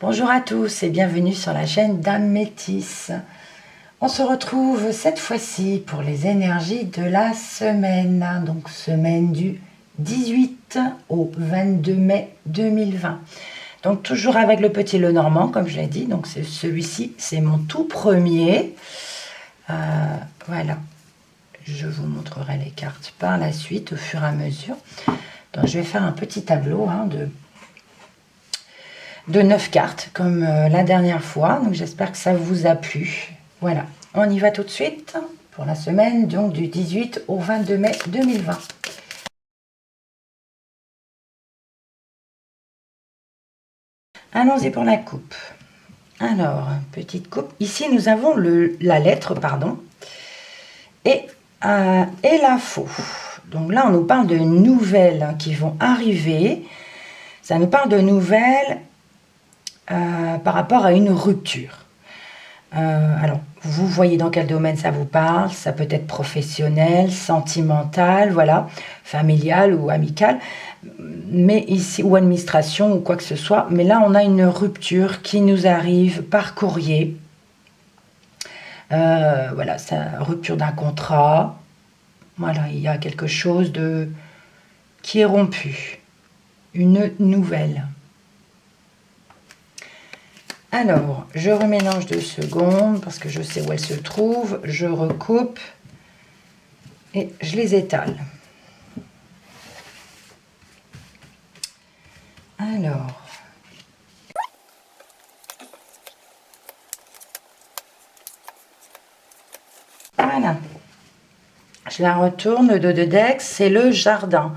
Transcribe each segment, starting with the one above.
Bonjour à tous et bienvenue sur la chaîne Dame Métis. On se retrouve cette fois-ci pour les énergies de la semaine, donc semaine du 18 au 22 mai 2020. Donc toujours avec le petit Lenormand, comme je l'ai dit, donc celui-ci, c'est mon tout premier. Voilà, je vous montrerai les cartes par la suite au fur et à mesure. Donc je vais faire un petit tableau de 9 cartes comme la dernière fois, donc j'espère que ça vous a plu. Voilà, on y va tout de suite pour la semaine donc du 18 au 22 mai 2020. Allons-y pour la coupe. Alors, petite coupe. Ici, nous avons la lettre, pardon, et la faux. Donc là, on nous parle de nouvelles qui vont arriver. Ça nous parle de nouvelles par rapport à une rupture. Alors, vous voyez dans quel domaine ça vous parle. Ça peut être professionnel, sentimental, voilà, familial ou amical, mais ici, ou administration ou quoi que ce soit. Mais là, on a une rupture qui nous arrive par courrier. Voilà, c'est la rupture d'un contrat. Voilà, il y a quelque chose qui est rompu. Une nouvelle. Alors, je remélange 2 secondes parce que je sais où elle se trouve. Je recoupe et je les étale. Alors, voilà. Je la retourne, le dos de deck, c'est le jardin.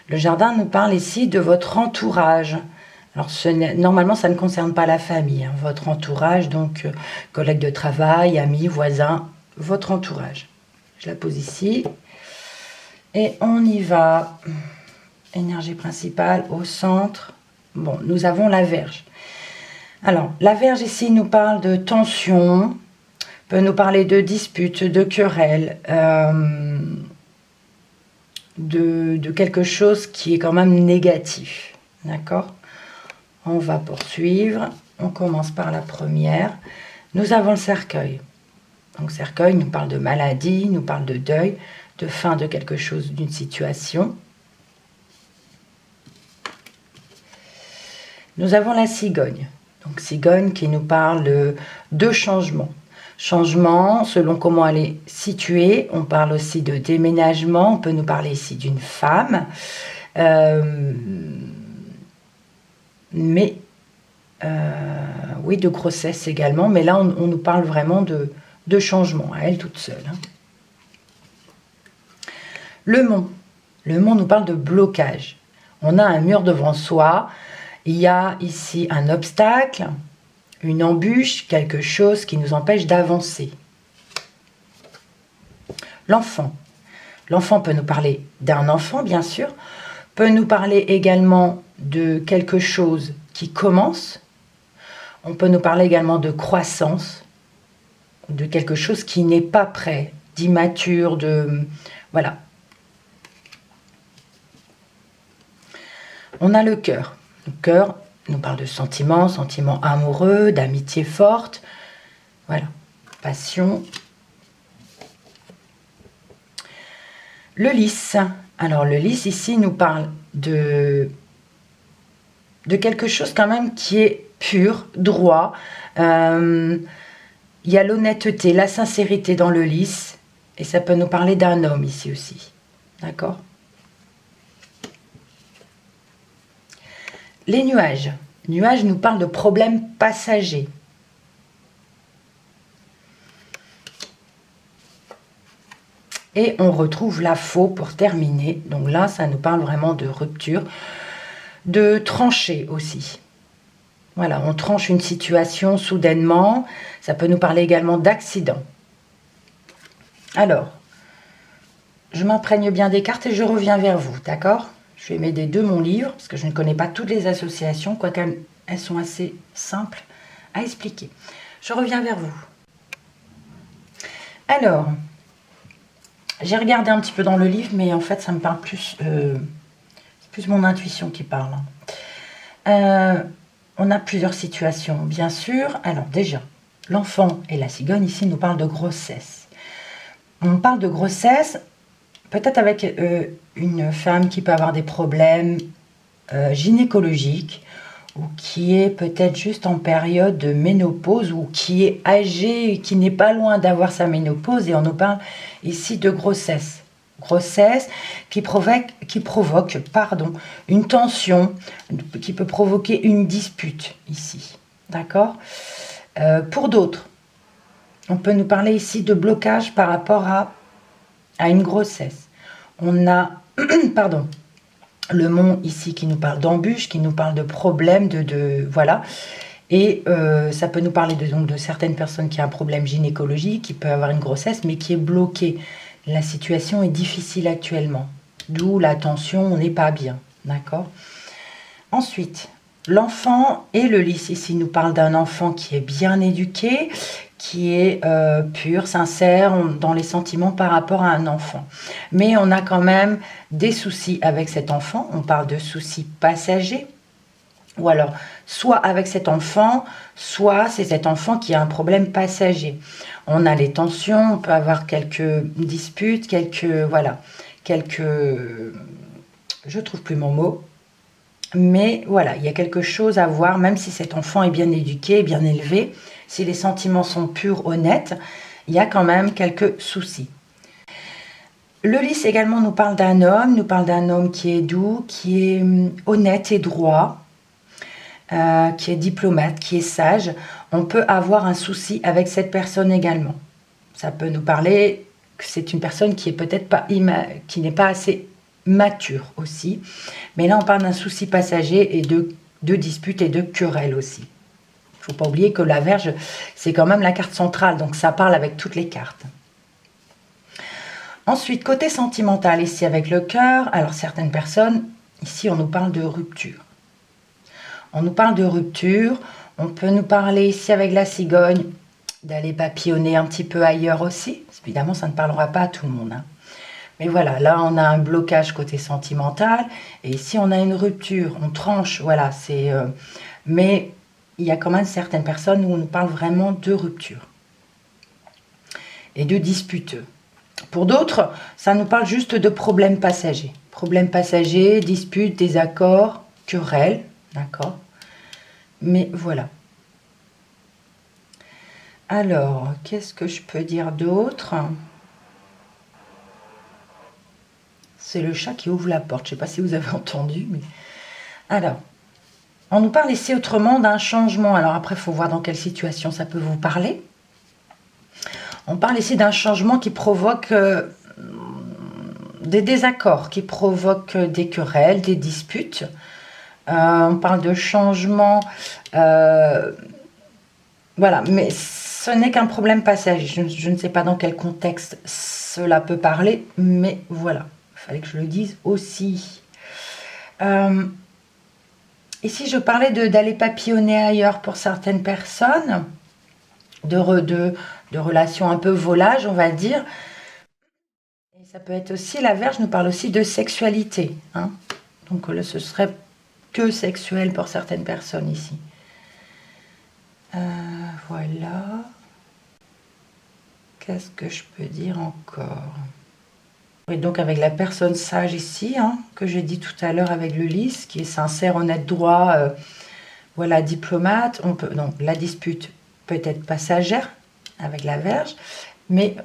Le jardin nous parle ici de votre entourage. Alors, normalement, ça ne concerne pas la famille, hein, votre entourage, donc collègues de travail, amis, voisins, votre entourage. Je la pose ici. Et on y va. Énergie principale au centre. Bon, nous avons la Vierge. Alors, la Vierge ici nous parle de tension, peut nous parler de disputes, de querelles, de quelque chose qui est quand même négatif. D'accord ? On va poursuivre. On commence par la première. Nous avons le cercueil. Donc, cercueil nous parle de maladie, nous parle de deuil, de fin de quelque chose, d'une situation. Nous avons la cigogne. Donc, cigogne qui nous parle de changement. Changement selon comment elle est située. On parle aussi de déménagement. On peut nous parler ici d'une femme. Mais oui, de grossesse également, mais là on nous parle vraiment de changement, à elle toute seule. Hein. Le mont nous parle de blocage. On a un mur devant soi, il y a ici un obstacle, une embûche, quelque chose qui nous empêche d'avancer. L'enfant peut nous parler d'un enfant, bien sûr, peut nous parler également de quelque chose qui commence. On peut nous parler également de croissance, de quelque chose qui n'est pas prêt, d'immature, voilà. On a le cœur. Le cœur nous parle de sentiments amoureux, d'amitié forte. Voilà, passion. Le lys. Alors, le lys, ici, nous parle de quelque chose quand même qui est pur, droit. Il y a l'honnêteté, la sincérité dans le lys. Et ça peut nous parler d'un homme ici aussi. D'accord ? Les nuages. Nuages nous parlent de problèmes passagers. Et on retrouve la faux pour terminer. Donc là, ça nous parle vraiment de rupture, de trancher aussi. Voilà, on tranche une situation soudainement. Ça peut nous parler également d'accident. Alors, je m'imprègne bien des cartes et je reviens vers vous, d'accord ? Je vais m'aider de mon livre, parce que je ne connais pas toutes les associations, quoique elles sont assez simples à expliquer. Je reviens vers vous. Alors, j'ai regardé un petit peu dans le livre, mais en fait, ça me parle plus... c'est plus mon intuition qui parle. on a plusieurs situations, bien sûr. Alors déjà, l'enfant et la cigogne, ici, nous parlent de grossesse. On parle de grossesse, peut-être avec une femme qui peut avoir des problèmes gynécologiques, ou qui est peut-être juste en période de ménopause, ou qui est âgée, qui n'est pas loin d'avoir sa ménopause, et on nous parle ici de grossesse. Grossesse qui provoque une tension, qui peut provoquer une dispute ici. D'accord. Pour d'autres, on peut nous parler ici de blocage par rapport à une grossesse. On a, pardon, le mont ici qui nous parle d'embûches, qui nous parle de problèmes, voilà. Et ça peut nous parler donc de certaines personnes qui ont un problème gynécologique, qui peut avoir une grossesse, mais qui est bloquée. La situation est difficile actuellement, d'où la tension, on n'est pas bien, d'accord. Ensuite, l'enfant et le lys, ici nous parle d'un enfant qui est bien éduqué, qui est pur, sincère dans les sentiments par rapport à un enfant. Mais on a quand même des soucis avec cet enfant, on parle de soucis passagers, ou alors soit avec cet enfant, soit c'est cet enfant qui a un problème passager. On a les tensions, on peut avoir quelques disputes, je trouve plus mon mot, mais voilà, il y a quelque chose à voir, même si cet enfant est bien éduqué, bien élevé, si les sentiments sont purs, honnêtes, il y a quand même quelques soucis. Le lys également nous parle d'un homme qui est doux, qui est honnête et droit, qui est diplomate, qui est sage. On peut avoir un souci avec cette personne également. Ça peut nous parler que c'est une personne qui est peut-être pas qui n'est pas assez mature aussi. Mais là, on parle d'un souci passager et de disputes et de querelles aussi. Il ne faut pas oublier que la Vierge, c'est quand même la carte centrale, donc ça parle avec toutes les cartes. Ensuite, côté sentimental, ici avec le cœur, alors certaines personnes, ici on nous parle de rupture. On nous parle de rupture, on peut nous parler ici avec la cigogne d'aller papillonner un petit peu ailleurs aussi. Évidemment, ça ne parlera pas à tout le monde, hein. Mais voilà, là on a un blocage côté sentimental, et ici on a une rupture, on tranche, voilà, mais il y a quand même certaines personnes où on nous parle vraiment de rupture et de dispute. Pour d'autres, ça nous parle juste de problèmes passagers. Problèmes passagers, disputes, désaccords, querelles, d'accord. Mais voilà. Alors, qu'est-ce que je peux dire d'autre? C'est le chat qui ouvre la porte. Je ne sais pas si vous avez entendu, mais... Alors, on nous parle ici autrement d'un changement. Alors après, il faut voir dans quelle situation ça peut vous parler. On parle ici d'un changement qui provoque des désaccords, qui provoque des querelles, des disputes. On parle de changement, voilà, mais ce n'est qu'un problème passager. Je ne sais pas dans quel contexte cela peut parler, mais voilà, il fallait que je le dise aussi. Ici, je parlais d'aller papillonner ailleurs pour certaines personnes, de relations un peu volage, on va dire. Et ça peut être aussi, la Vierge nous parle aussi de sexualité, hein. Donc là, ce serait que sexuel pour certaines personnes ici. Voilà. Qu'est-ce que je peux dire encore? Et donc avec la personne sage ici, hein, que j'ai dit tout à l'heure avec le lys, qui est sincère, honnête, droit, voilà, diplomate. Donc la dispute peut être passagère avec la Vierge, mais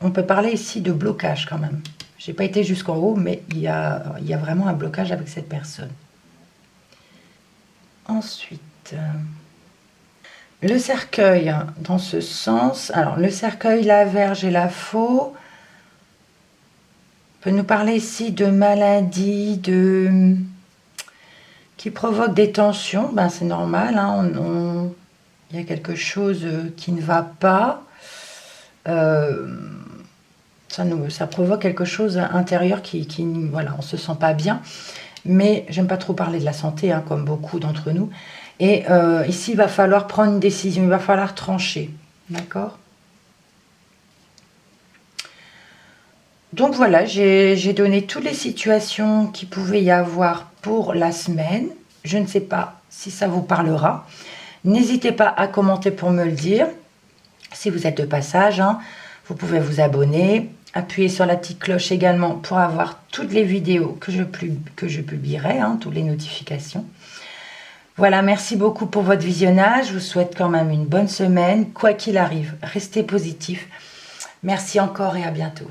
on peut parler ici de blocage quand même. Je n'ai pas été jusqu'en haut, mais il y a vraiment un blocage avec cette personne. Ensuite, le cercueil, dans ce sens, alors le cercueil, la Vierge et la faux, peut nous parler ici de maladies, qui provoquent des tensions. Ben, c'est normal, hein, il y a quelque chose qui ne va pas. Ça provoque quelque chose intérieur qui voilà, on se sent pas bien. Mais j'aime pas trop parler de la santé, hein, comme beaucoup d'entre nous. Et ici, il va falloir prendre une décision, il va falloir trancher. D'accord? Donc voilà, j'ai donné toutes les situations qu'il pouvait y avoir pour la semaine. Je ne sais pas si ça vous parlera. N'hésitez pas à commenter pour me le dire. Si vous êtes de passage, hein, vous pouvez vous abonner, appuyer sur la petite cloche également pour avoir toutes les vidéos que je publierai, hein, toutes les notifications. Voilà, merci beaucoup pour votre visionnage. Je vous souhaite quand même une bonne semaine. Quoi qu'il arrive, restez positif. Merci encore et à bientôt.